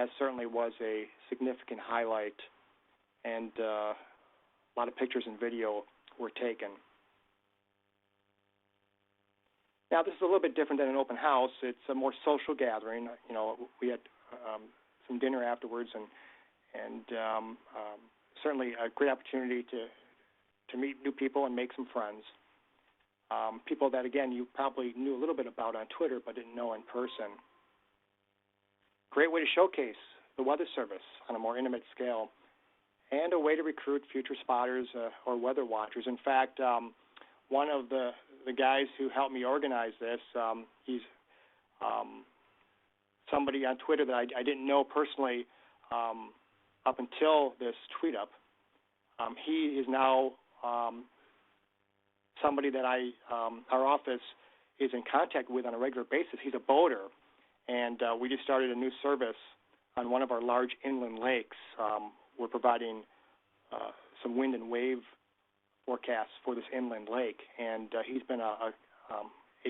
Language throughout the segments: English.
that certainly was a significant highlight, and a lot of pictures and video were taken. Now, this is a little bit different than an open house. It's a more social gathering. You know, we had some dinner afterwards, and certainly a great opportunity to meet new people and make some friends. People that, again, you probably knew a little bit about on Twitter but didn't know in person. Great way to showcase the Weather Service on a more intimate scale, and a way to recruit future spotters or weather watchers. In fact, one of the guys who helped me organize this, he's somebody on Twitter that I didn't know personally up until this tweet up. He is now somebody that our office is in contact with on a regular basis. He's a boater, and we just started a new service on one of our large inland lakes. We're providing some wind and wave forecasts for this inland lake, and he's been a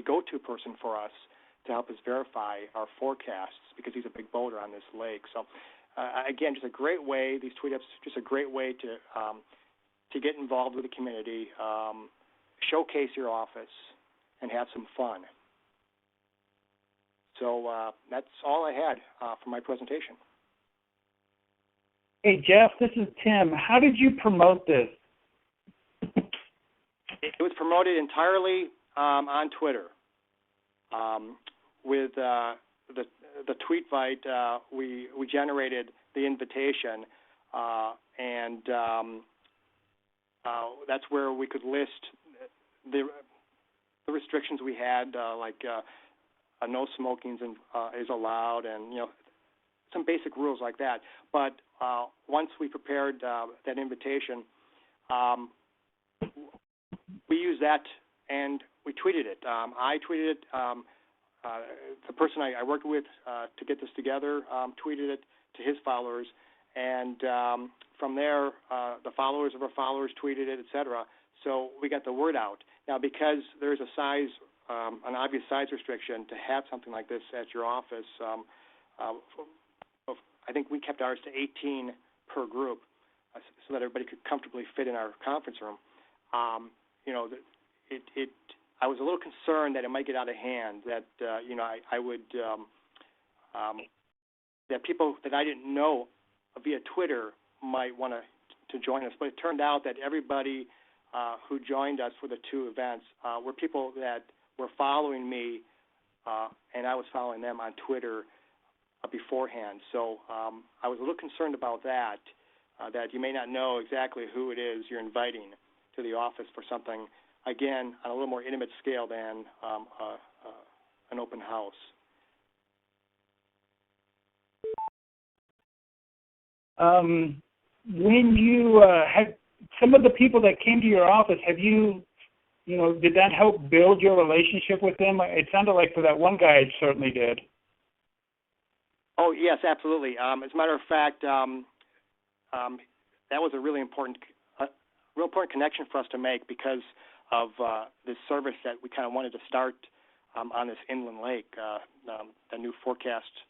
go-to person for us to help us verify our forecasts because he's a big boater on this lake. So, again, just a great way. These tweet ups, just a great way to get involved with the community, showcase your office, and have some fun. So that's all I had for my presentation. Hey, Jeff, this is Tim. How did you promote this? It was promoted entirely on Twitter. With the TweetVite, we generated the invitation, and that's where we could list the restrictions we had, like no smoking is allowed, and some basic rules like that. But once we prepared that invitation, we used that and we tweeted it. I tweeted it. The person I worked with to get this together tweeted it to his followers, and from there, the followers of our followers tweeted it, etc. So we got the word out. Now, because there's a size, an obvious size restriction to have something like this at your office, I think we kept ours to 18 per group, so that everybody could comfortably fit in our conference room. I was a little concerned that it might get out of hand, that I would that people that I didn't know via Twitter might want to join us. But it turned out that everybody who joined us for the two events were people that were following me, and I was following them on Twitter beforehand. So I was a little concerned about that, that you may not know exactly who it is you're inviting to the office for something, again, on a little more intimate scale than an open house. When you had some of the people that came to your office, did that help build your relationship with them? It sounded like for that one guy it certainly did. Oh, yes, absolutely. As a matter of fact, that was a really important connection for us to make because of this service that we kind of wanted to start on this inland lake, the new forecast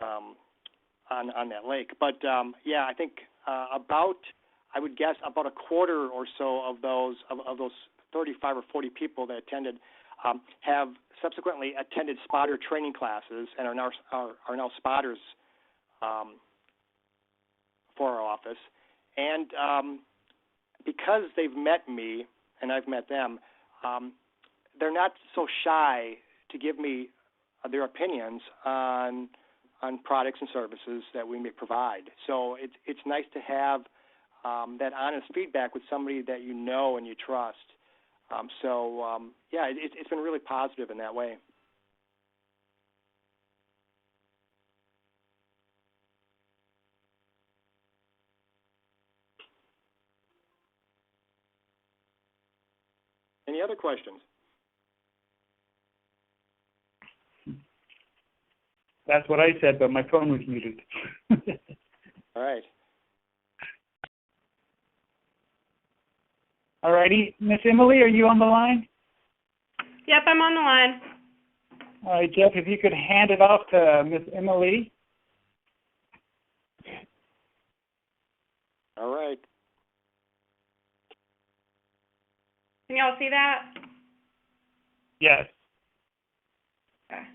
on that lake. But, I think I would guess about a quarter or so of those 35 or 40 people that attended have subsequently attended spotter training classes and are now spotters for our office. And because they've met me and I've met them, they're not so shy to give me their opinions on products and services that we may provide. So it's nice to have that honest feedback with somebody that you know and you trust. It's been really positive in that way. Any other questions? That's what I said, but my phone was muted. All right. All righty. Miss Emily, are you on the line? Yep, I'm on the line. All right, Jeff, if you could hand it off to Miss Emily. All right. Can y'all see that? Yes. Okay.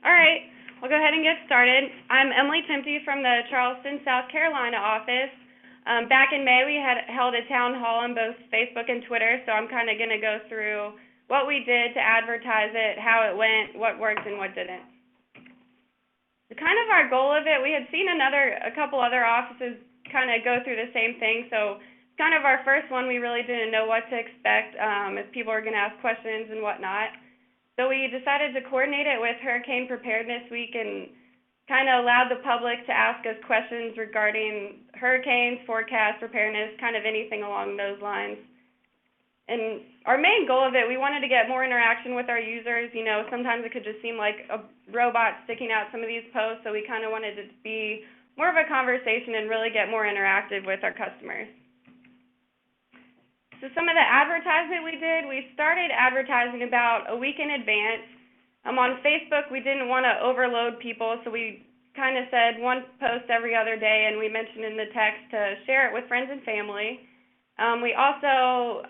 All right. We'll go ahead and get started. I'm Emily Timpty from the Charleston, South Carolina office. Back in May, we had held a town hall on both Facebook and Twitter, so I'm kind of going to go through what we did to advertise it, how it went, what worked, and what didn't. So kind of our goal of it, we had seen a couple other offices kind of go through the same thing, so kind of our first one, we really didn't know what to expect if people were going to ask questions and whatnot. So we decided to coordinate it with Hurricane Preparedness Week and kind of allowed the public to ask us questions regarding hurricanes, forecast, preparedness, kind of anything along those lines. And our main goal of it, we wanted to get more interaction with our users. You know, sometimes it could just seem like a robot sticking out some of these posts, so we kind of wanted it to be more of a conversation and really get more interactive with our customers. So some of the advertisement we did, we started advertising about a week in advance. On Facebook, we didn't want to overload people, so we kind of said one post every other day, and we mentioned in the text to share it with friends and family. We also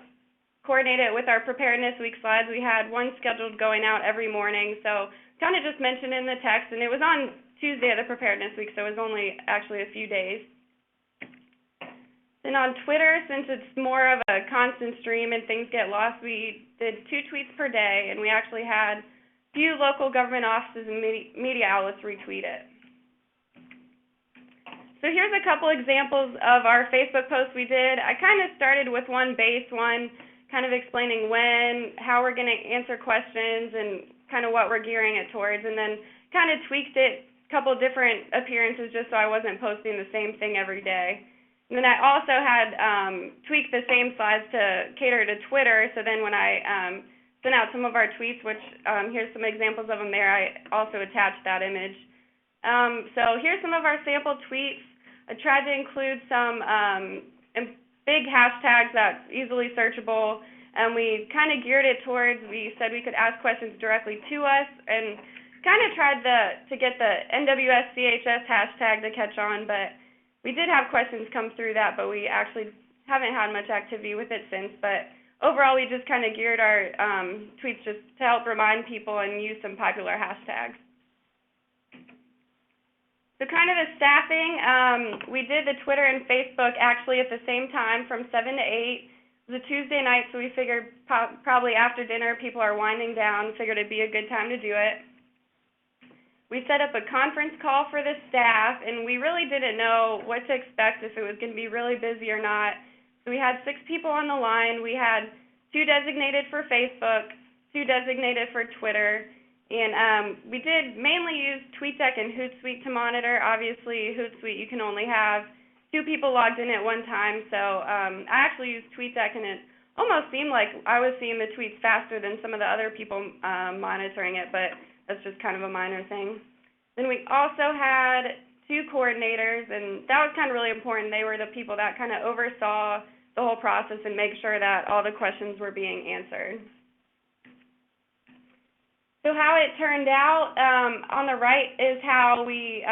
coordinated it with our Preparedness Week slides. We had one scheduled going out every morning, so kind of just mentioned in the text, and it was on Tuesday of the Preparedness Week, so it was only actually a few days. Then on Twitter, since it's more of a constant stream and things get lost, we did 2 tweets per day, and we actually had a few local government offices and media outlets retweet it. So here's a couple examples of our Facebook posts we did. I kind of started with one base one, kind of explaining when, how we're going to answer questions, and kind of what we're gearing it towards, and then kind of tweaked it a couple different appearances just so I wasn't posting the same thing every day. And then I also had tweaked the same slides to cater to Twitter, so then when I sent out some of our tweets, which here's some examples of them there, I also attached that image. So here's some of our sample tweets. I tried to include some big hashtags that's easily searchable, and we kind of geared it towards, we said we could ask questions directly to us, and kind of tried to get the NWSCHS hashtag to catch on, but we did have questions come through that, but we actually haven't had much activity with it since. But overall, we just kind of geared our tweets just to help remind people and use some popular hashtags. So kind of the staffing, we did the Twitter and Facebook actually at the same time from 7 to 8. It was a Tuesday night, so we figured probably after dinner people are winding down, figured it'd be a good time to do it. We set up a conference call for the staff, and we really didn't know what to expect, if it was going to be really busy or not. So we had 6 people on the line. We had 2 designated for Facebook, 2 designated for Twitter, and we did mainly use TweetDeck and Hootsuite to monitor. Obviously, Hootsuite, you can only have 2 people logged in at one time, so I actually used TweetDeck, and it almost seemed like I was seeing the tweets faster than some of the other people monitoring it, but that's just kind of a minor thing. Then we also had 2 coordinators, and that was kind of really important. They were the people that kind of oversaw the whole process and make sure that all the questions were being answered. So how it turned out, on the right is how we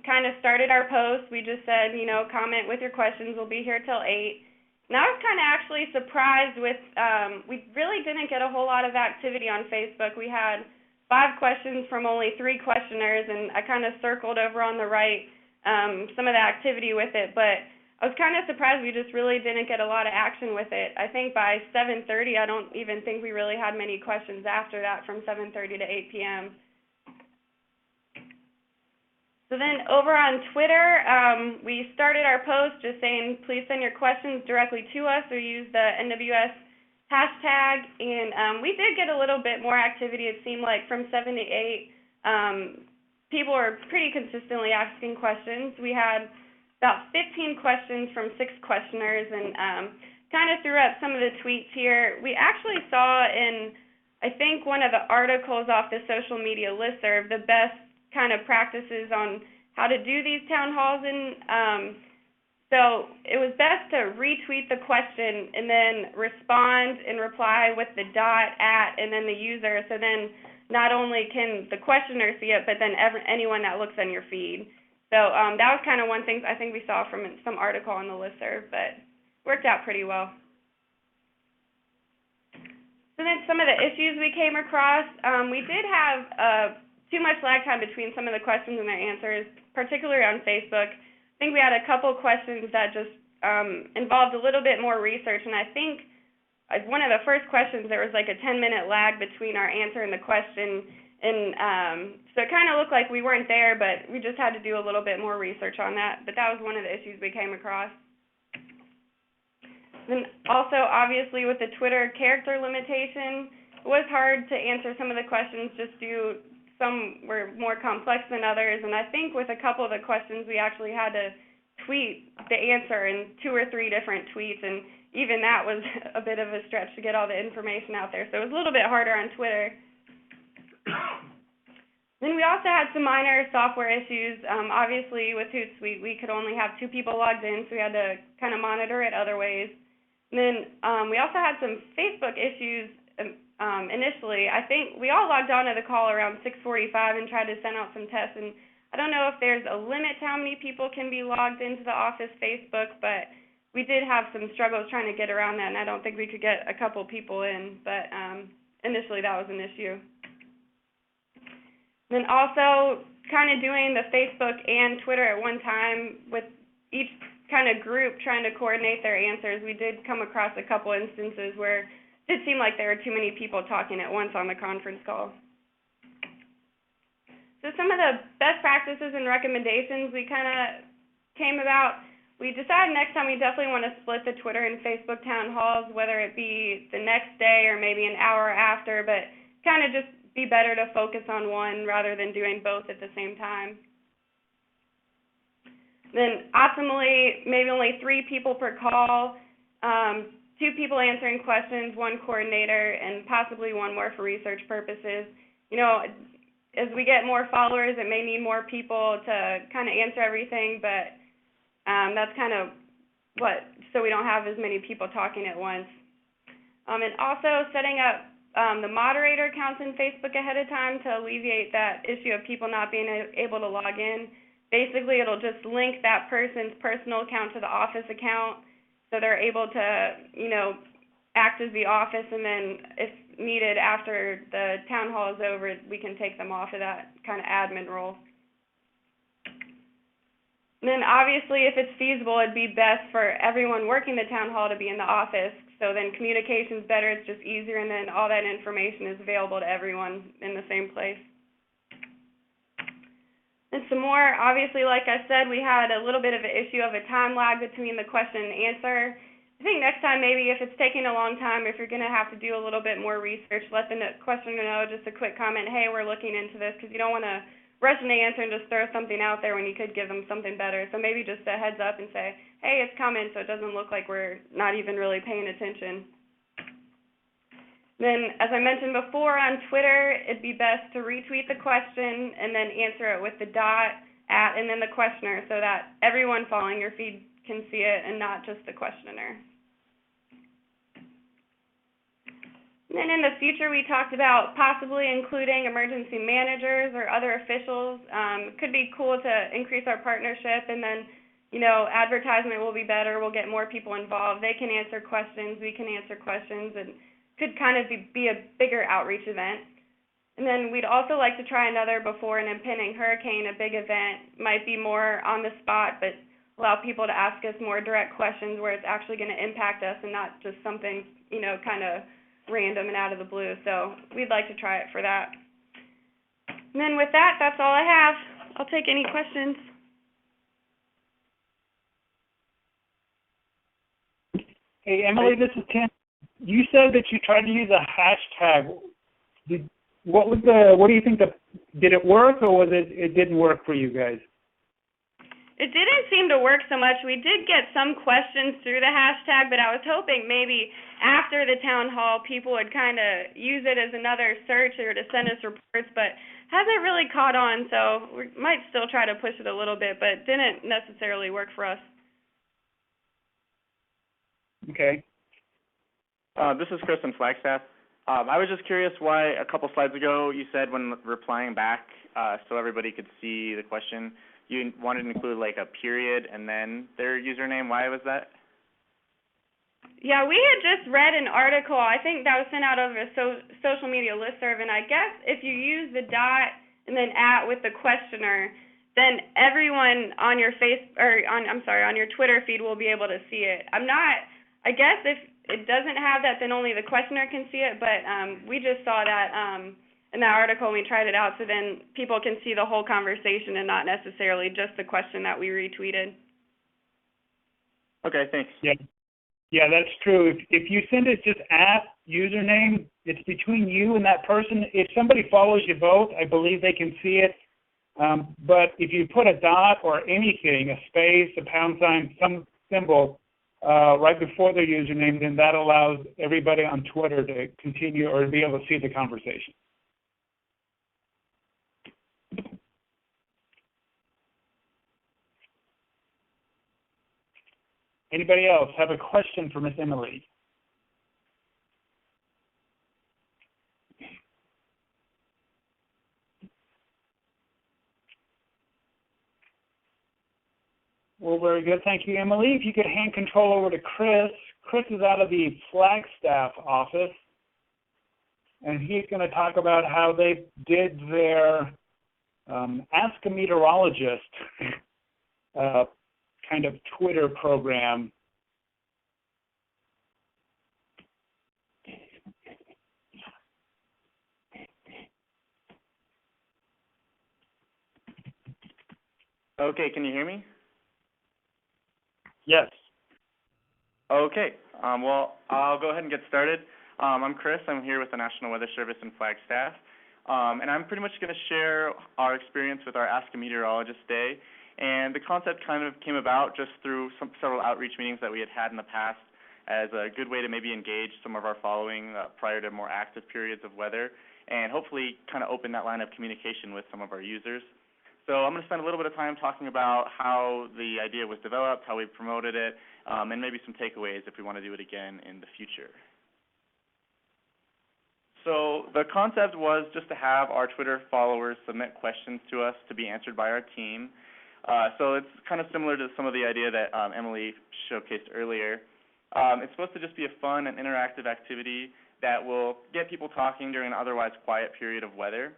kind of started our post. We just said, you know, comment with your questions. We'll be here till 8. And I was kind of actually surprised with, we really didn't get a whole lot of activity on Facebook. We had 5 questions from only 3 questioners, and I kind of circled over on the right some of the activity with it, but I was kind of surprised we just really didn't get a lot of action with it. I think by 7:30, I don't even think we really had many questions after that from 7:30 to 8 p.m. So then over on Twitter, we started our post just saying, please send your questions directly to us or use the NWS hashtag, and we did get a little bit more activity. It seemed like from 7 to 8, people were pretty consistently asking questions. We had about 15 questions from 6 questioners, and kind of threw up some of the tweets here. We actually saw in, I think, one of the articles off the social media listserv, the best kind of practices on how to do these town halls, and so it was best to retweet the question and then respond and reply with the .@ and then the user, so then not only can the questioner see it, but then anyone that looks on your feed. So that was kind of one thing I think we saw from some article on the listserv, but worked out pretty well. So then some of the issues we came across, we did have too much lag time between some of the questions and their answers, particularly on Facebook. I think we had a couple questions that just involved a little bit more research, and I think one of the first questions, there was like a 10-minute lag between our answer and the question, and so it kind of looked like we weren't there, but we just had to do a little bit more research on that. But that was one of the issues we came across. Then also, obviously, with the Twitter character limitation, it was hard to answer some of the questions just due, some were more complex than others, and I think with a couple of the questions we actually had to tweet the answer in 2 or 3 different tweets, and even that was a bit of a stretch to get all the information out there. So it was a little bit harder on Twitter. Then we also had some minor software issues. Obviously, with Hootsuite, we could only have 2 people logged in, so we had to kind of monitor it other ways. And then we also had some Facebook issues initially. I think we all logged on to the call around 6:45 and tried to send out some tests. And I don't know if there's a limit to how many people can be logged into the office Facebook, but we did have some struggles trying to get around that, and I don't think we could get a couple people in. But initially, that was an issue. Then also kind of doing the Facebook and Twitter at one time with each kind of group trying to coordinate their answers, we did come across a couple instances where it did seem like there were too many people talking at once on the conference call. So some of the best practices and recommendations we kind of came about, we decided next time we definitely want to split the Twitter and Facebook town halls, whether it be the next day or maybe an hour after, but kind of just be better to focus on one rather than doing both at the same time. Then optimally, maybe only 3 people per call, 2 people answering questions, 1 coordinator, and possibly 1 more for research purposes. You know, as we get more followers, it may need more people to kind of answer everything, but that's kind of so we don't have as many people talking at once. And also setting up the moderator accounts in Facebook ahead of time to alleviate that issue of people not being able to log in. Basically, it'll just link that person's personal account to the office account, so they're able to, you know, act as the office, and then if needed after the town hall is over, we can take them off of that kind of admin role. And then obviously, if it's feasible, it'd be best for everyone working the town hall to be in the office, so then communication's better, it's just easier, and then all that information is available to everyone in the same place. And some more, obviously, like I said, we had a little bit of an issue of a time lag between the question and answer. I think next time, maybe if it's taking a long time, if you're going to have to do a little bit more research, let the questioner know, just a quick comment, hey, we're looking into this, because you don't want to rush in the answer and just throw something out there when you could give them something better. So maybe just a heads up and say, hey, it's coming, so it doesn't look like we're not even really paying attention. Then, as I mentioned before, on Twitter, it'd be best to retweet the question and then answer it with the @ and then the questioner, so that everyone following your feed can see it and not just the questioner. And then in the future, we talked about possibly including emergency managers or other officials. It could be cool to increase our partnership, and then, you know, advertisement will be better. We'll get more people involved. They can answer questions. We can answer questions, and could kind of be a bigger outreach event. And then we'd also like to try another before an impending hurricane, a big event. Might be more on the spot, but allow people to ask us more direct questions where it's actually going to impact us and not just something, you know, kind of random and out of the blue. So we'd like to try it for that. And then with that, that's all I have. I'll take any questions. Hey, Emily, this is Tim. You said that you tried to use a hashtag. What do you think did it work, or was it didn't work for you guys? It didn't seem to work so much. We did get some questions through the hashtag, but I was hoping maybe after the town hall people would kind of use it as another search or to send us reports, but hasn't really caught on, so we might still try to push it a little bit, but it didn't necessarily work for us. Okay. This is Chris in Flagstaff. I was just curious why a couple slides ago you said when replying back so everybody could see the question, you wanted to include like a period and then their username. Why was that? Yeah, we had just read an article, I think that was sent out over a social media listserv, and I guess if you use the dot and then @ with the questioner, then everyone on your on your Twitter feed will be able to see it. I guess if it doesn't have that, then only the questioner can see it, but we just saw that in that article, and we tried it out, so then people can see the whole conversation and not necessarily just the question that we retweeted. Okay, thanks. Yeah, that's true. If you send it just @ username, it's between you and that person. If somebody follows you both, I believe they can see it. But if you put a dot or anything, a space, a pound sign, some symbol right before their username, then that allows everybody on Twitter to continue or to be able to see the conversation. Anybody else have a question for Miss Emily? Well, very good. Thank you, Emily. If you could hand control over to Chris. Chris is out of the Flagstaff office, and he's going to talk about how they did their Ask a Meteorologist kind of Twitter program. Okay, can you hear me? Yes. Okay, well, I'll go ahead and get started. I'm Chris. I'm here with the National Weather Service in Flagstaff, and I'm pretty much going to share our experience with our Ask a Meteorologist Day. And the concept kind of came about just through several outreach meetings that we had in the past as a good way to maybe engage some of our following prior to more active periods of weather, and hopefully kind of open that line of communication with some of our users. So I'm going to spend a little bit of time talking about how the idea was developed, how we promoted it, and maybe some takeaways if we want to do it again in the future. So the concept was just to have our Twitter followers submit questions to us to be answered by our team. So it's kind of similar to some of the idea that Emily showcased earlier. It's supposed to just be a fun and interactive activity that will get people talking during an otherwise quiet period of weather.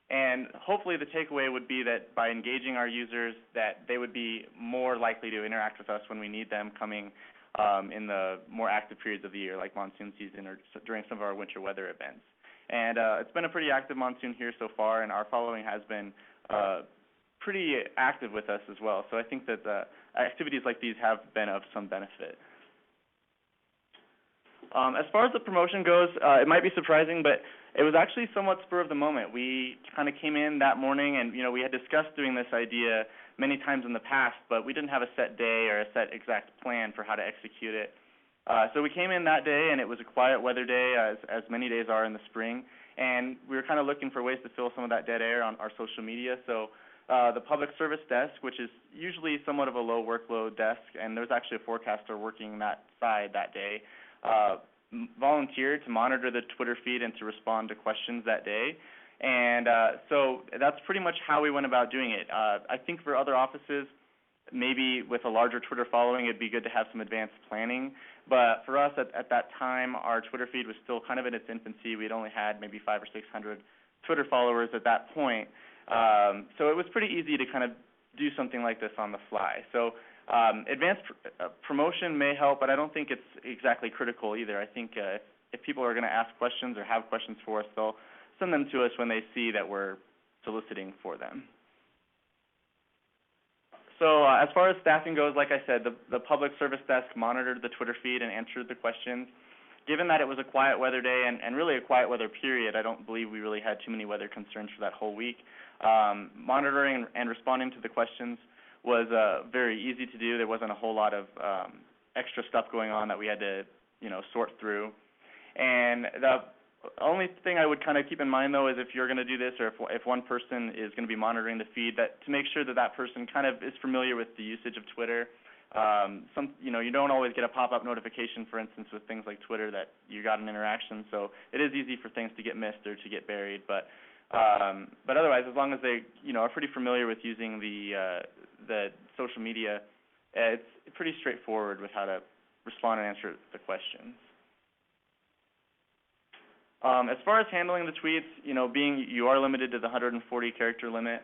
And hopefully the takeaway would be that by engaging our users, that they would be more likely to interact with us when we need them coming in the more active periods of the year, like monsoon season or during some of our winter weather events. And it's been a pretty active monsoon here so far, and our following has been pretty active with us as well. So I think that activities like these have been of some benefit. As far as the promotion goes, it might be surprising, but it was actually somewhat spur of the moment. We kind of came in that morning, and we had discussed doing this idea many times in the past, but we didn't have a set day or a set exact plan for how to execute it. So we came in that day, and it was a quiet weather day, as many days are in the spring, and we were kind of looking for ways to fill some of that dead air on our social media. So the public service desk, which is usually somewhat of a low workload desk, and there's actually a forecaster working that side that day, volunteered to monitor the Twitter feed and to respond to questions that day. And so that's pretty much how we went about doing it. I think for other offices, maybe with a larger Twitter following, it'd be good to have some advanced planning. But for us at that time, our Twitter feed was still kind of in its infancy. We'd only had maybe 500 or 600 Twitter followers at that point. So it was pretty easy to kind of do something like this on the fly. So advanced promotion may help, but I don't think it's exactly critical either. I think if people are going to ask questions or have questions for us, they'll send them to us when they see that we're soliciting for them. So as far as staffing goes, like I said, the public service desk monitored the Twitter feed and answered the questions. Given that it was a quiet weather day and really a quiet weather period, I don't believe we really had too many weather concerns for that whole week. Monitoring and responding to the questions was very easy to do. There wasn't a whole lot of extra stuff going on that we had to, sort through. And the only thing I would kind of keep in mind, though, is if you're going to do this, or if one person is going to be monitoring the feed, that to make sure that person kind of is familiar with the usage of Twitter. You don't always get a pop-up notification, for instance, with things like Twitter that you got an interaction. So it is easy for things to get missed or to get buried. But otherwise, as long as they, are pretty familiar with using the the social media, it's pretty straightforward with how to respond and answer the questions. As far as handling the tweets, you are limited to the 140 character limit,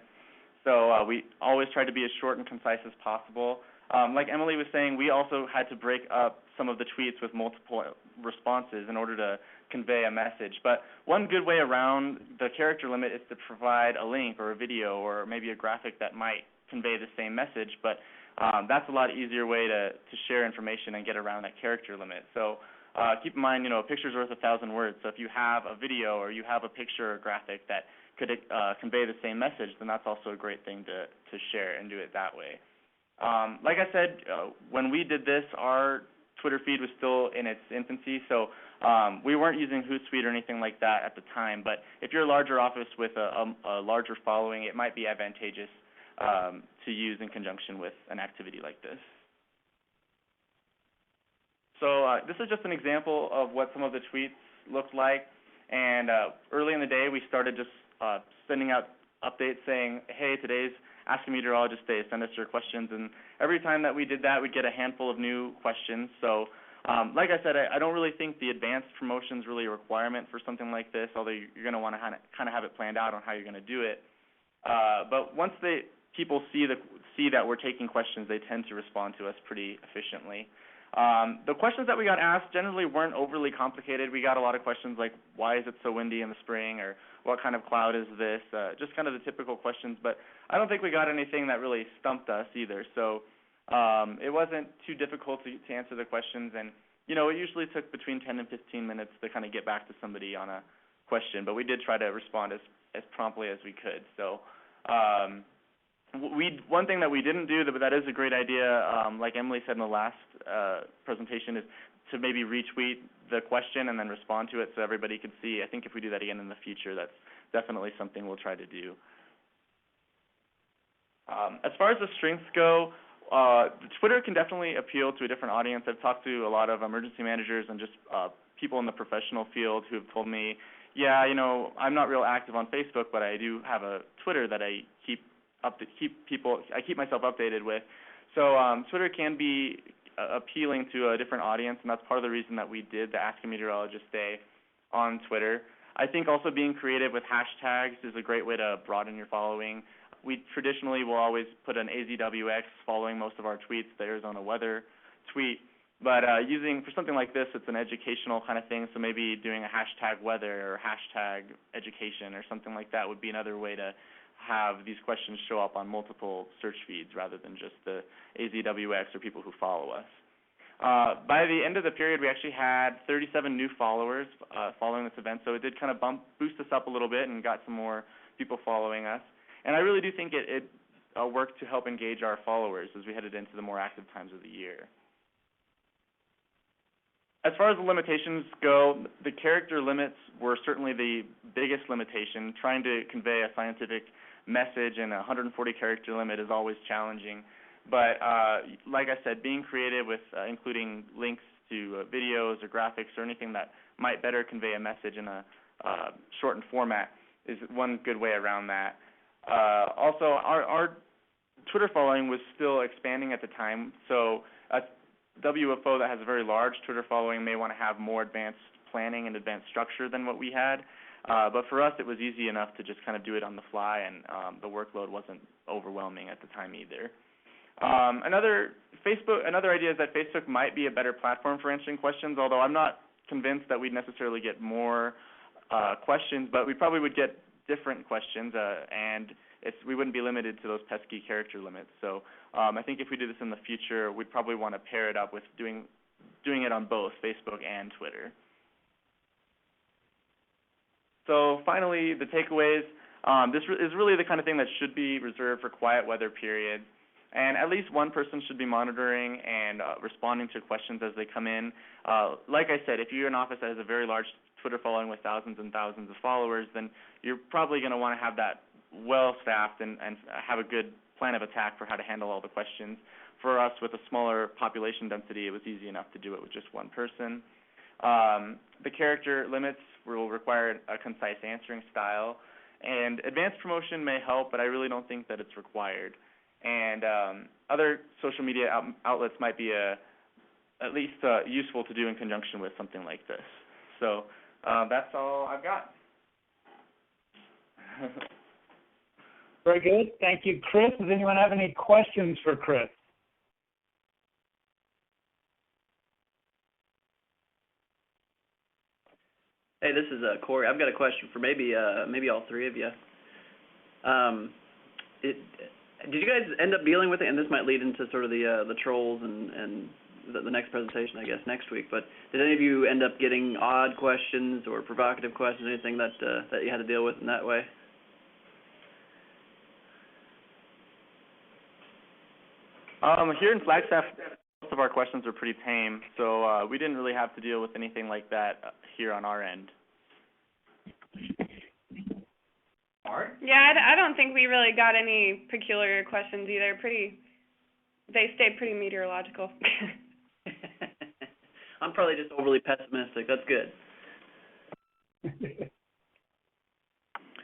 so we always try to be as short and concise as possible. Like Emily was saying, we also had to break up some of the tweets with multiple responses in order to convey a message. But one good way around the character limit is to provide a link or a video or maybe a graphic that might convey the same message, but that's a lot easier way to share information and get around that character limit. So keep in mind, a picture's worth 1,000 words. So if you have a video or you have a picture or graphic that could convey the same message, then that's also a great thing to share and do it that way. Like I said, when we did this, our Twitter feed was still in its infancy, so we weren't using Hootsuite or anything like that at the time. But if you're a larger office with a larger following, it might be advantageous to use in conjunction with an activity like this. So this is just an example of what some of the tweets looked like. And early in the day, we started just sending out updates saying, hey, today's Ask a Meteorologist Day, send us your questions. And every time that we did that, we'd get a handful of new questions. So like I said, I don't really think the advanced promotion is really a requirement for something like this, although you're going to want to kind of have it planned out on how you're going to do it. But once people see that we're taking questions, they tend to respond to us pretty efficiently. The questions that we got asked generally weren't overly complicated. We got a lot of questions like, why is it so windy in the spring, or what kind of cloud is this, just kind of the typical questions. But I don't think we got anything that really stumped us either. So it wasn't too difficult to answer the questions. And, it usually took between 10 and 15 minutes to kind of get back to somebody on a question. But we did try to respond as promptly as we could. So one thing that we didn't do, but that is a great idea, like Emily said in the last presentation, is to maybe retweet the question and then respond to it so everybody could see. I think if we do that again in the future, that's definitely something we'll try to do. As far as the strengths go, Twitter can definitely appeal to a different audience. I've talked to a lot of emergency managers and just people in the professional field who have told me, yeah, I'm not real active on Facebook, but I do have a Twitter that I keep myself updated with. So Twitter can be appealing to a different audience, and that's part of the reason that we did the Ask a Meteorologist Day on Twitter. I think also being creative with hashtags is a great way to broaden your following. We traditionally will always put an AZWX following most of our tweets, the Arizona weather tweet. But for something like this, it's an educational kind of thing, so maybe doing a hashtag weather or hashtag education or something like that would be another way to have these questions show up on multiple search feeds rather than just the AZWX or people who follow us. By the end of the period, we actually had 37 new followers following this event, so it did kind of boost us up a little bit and got some more people following us. And I really do think it worked to help engage our followers as we headed into the more active times of the year. As far as the limitations go, the character limits were certainly the biggest limitation. Trying to convey a scientific message in a 140-character limit is always challenging. But like I said, being creative with including links to videos or graphics or anything that might better convey a message in a shortened format is one good way around that. Also, our Twitter following was still expanding at the time, so WFO that has a very large Twitter following may want to have more advanced planning and advanced structure than what we had. But for us, it was easy enough to just kind of do it on the fly, and the workload wasn't overwhelming at the time either. Another idea is that Facebook might be a better platform for answering questions, although I'm not convinced that we'd necessarily get more questions, but we probably would get different questions, and we wouldn't be limited to those pesky character limits. So I think if we do this in the future, we'd probably want to pair it up with doing it on both Facebook and Twitter. So finally, the takeaways. This is really the kind of thing that should be reserved for quiet weather periods. And at least one person should be monitoring and responding to questions as they come in. Like I said, if you're an office that has a very large Twitter following with thousands and thousands of followers, then you're probably going to want to have that well-staffed and have a good plan of attack for how to handle all the questions. For us, with a smaller population density, it was easy enough to do it with just one person. The character limits will require a concise answering style. And advanced promotion may help, but I really don't think that it's required. and other social media outlets might be at least useful to do in conjunction with something like this. So that's all I've got. Very good. Thank you, Chris. Does anyone have any questions for Chris? Hey, this is Corey. I've got a question for maybe all three of you. Did you guys end up dealing with it? And this might lead into sort of the trolls and the next presentation, I guess, next week. But did any of you end up getting odd questions or provocative questions, anything that you had to deal with in that way? Here in Flagstaff, most of our questions are pretty tame, so we didn't really have to deal with anything like that here on our end. Yeah, I don't think we really got any peculiar questions either. They stayed pretty meteorological. I'm probably just overly pessimistic. That's good.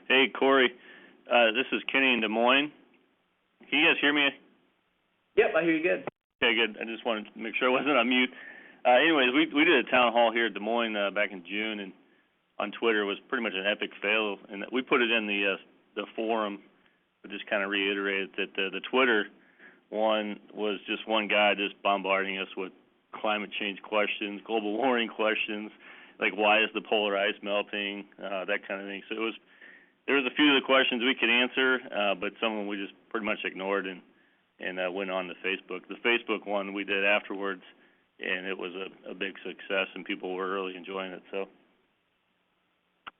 Hey, Corey. This is Kenny in Des Moines. Can you guys hear me? Yep, I hear you good. Okay, good. I just wanted to make sure I wasn't on mute. Anyways, we did a town hall here at Des Moines back in June, and on Twitter. It was pretty much an epic fail, and we put it in the forum, but just kind of reiterated that the Twitter one was just one guy just bombarding us with climate change questions, global warming questions, like why is the polar ice melting, that kind of thing. So there was a few of the questions we could answer, but some of them we just pretty much ignored and went on to Facebook. The Facebook one we did afterwards, and it was a big success, and people were really enjoying it. So.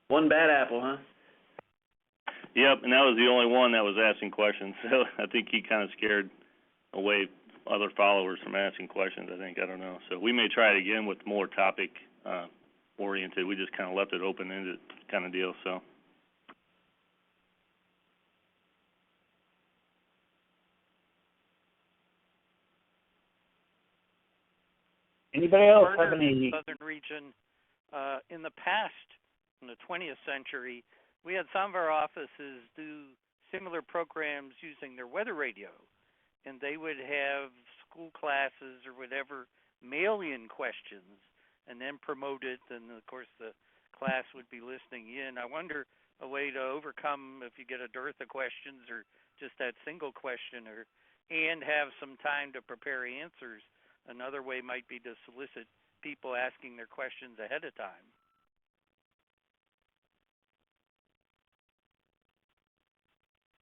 One bad apple, huh? Yep, and that was the only one that was asking questions. So I think he kind of scared away other followers from asking questions, I don't know. So we may try it again with more topic oriented. We just kind of left it open-ended kind of deal, so. Anybody else have any? Southern region, in the past, in the 20th century, we had some of our offices do similar programs using their weather radio, and they would have school classes or whatever mail-in questions, and then promote it, and of course the class would be listening in. I wonder a way to overcome if you get a dearth of questions or just that single question, and have some time to prepare answers. Another way might be to solicit people asking their questions ahead of time.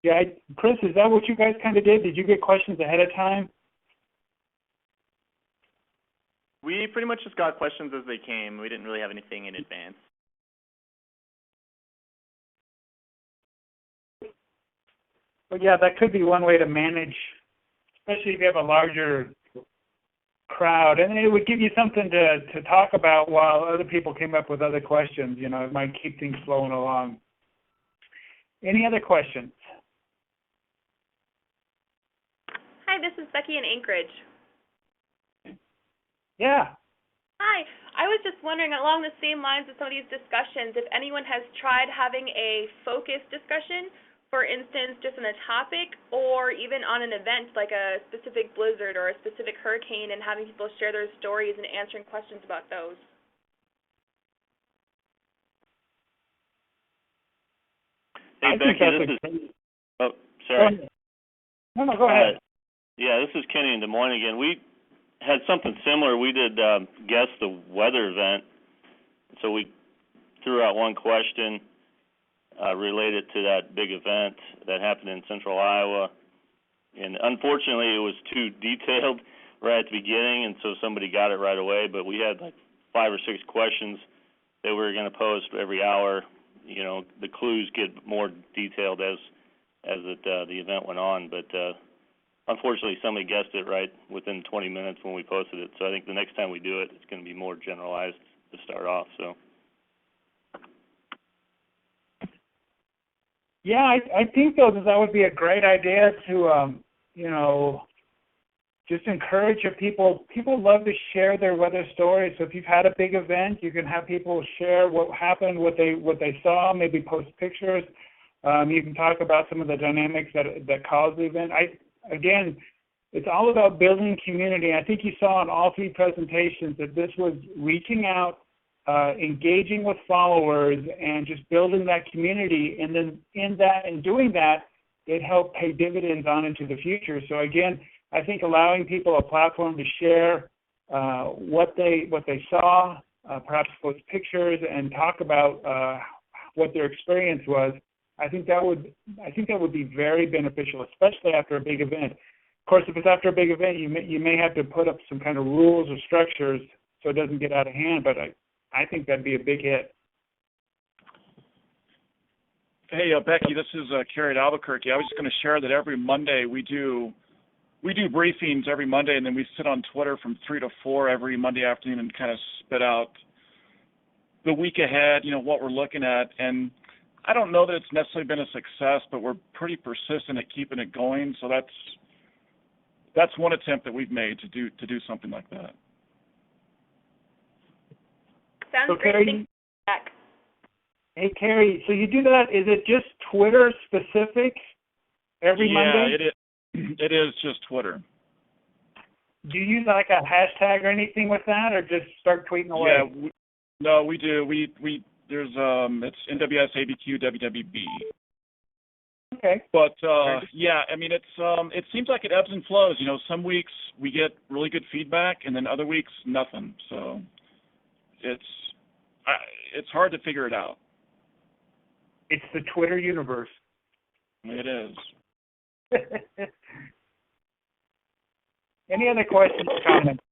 Yeah, Chris, is that what you guys kind of did? Did you get questions ahead of time? We pretty much just got questions as they came. We didn't really have anything in advance. Well, yeah, that could be one way to manage, especially if you have a larger crowd. And it would give you something to talk about while other people came up with other questions. You know, it might keep things flowing along. Any other questions? Hi, this is Becky in Anchorage. Yeah. Hi. I was just wondering, along the same lines of some of these discussions, if anyone has tried having a focused discussion, for instance, just on a topic or even on an event like a specific blizzard or a specific hurricane, and having people share their stories and answering questions about those. Hey, Becky, this is... Oh, sorry. No, go ahead. Yeah, this is Kenny in Des Moines again. We had something similar. We did guess the weather event. So we threw out one question related to that big event that happened in central Iowa. And unfortunately, it was too detailed right at the beginning, and so somebody got it right away. But we had like 5 or 6 questions that we were going to post every hour. You know, the clues get more detailed as the event went on. But unfortunately, somebody guessed it right within 20 minutes when we posted it. So I think the next time we do it, it's going to be more generalized to start off. So. Yeah, I think though that would be a great idea to, just encourage your people. People love to share their weather stories. So if you've had a big event, you can have people share what happened, what they saw, maybe post pictures. You can talk about some of the dynamics that caused the event. again, it's all about building community. I think you saw in all three presentations that this was reaching out, engaging with followers, and just building that community. And then in doing that, it helped pay dividends on into the future. So again, I think allowing people a platform to share what they saw, perhaps post pictures and talk about what their experience was. I think that would be very beneficial, especially after a big event. Of course, if it's after a big event, you may have to put up some kind of rules or structures so it doesn't get out of hand. But I think that'd be a big hit. Hey, Becky, this is Kerry at Albuquerque. I was just going to share that every Monday we do briefings every Monday, and then we sit on Twitter from 3 to 4 every Monday afternoon and kind of spit out the week ahead, what we're looking at. And I don't know that it's necessarily been a success, but we're pretty persistent at keeping it going. So that's one attempt that we've made to do something like that. Sounds great. Thank you, Jack. Hey, Kerry, so you do that, is it just Twitter specific every Monday? Yeah, it is just Twitter. Do you use like a hashtag or anything with that, or just start tweeting away? Yeah, we do. We there's it's NWS ABQ WWB. Okay. But yeah, I mean it seems like it ebbs and flows. Some weeks we get really good feedback, and then other weeks nothing. So it's hard to figure it out. It's the Twitter universe. It is. Any other questions or comments?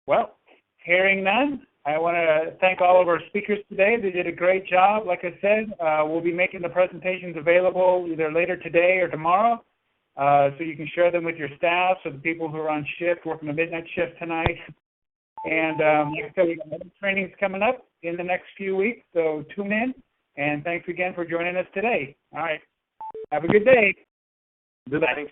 Well, hearing none, I want to thank all of our speakers today. They did a great job. Like I said, we'll be making the presentations available either later today or tomorrow, so you can share them with your staff, so the people who are on shift, working the midnight shift tonight. And like I said, we got other trainings coming up in the next few weeks, so tune in. And thanks again for joining us today. All right. Have a good day. Good night.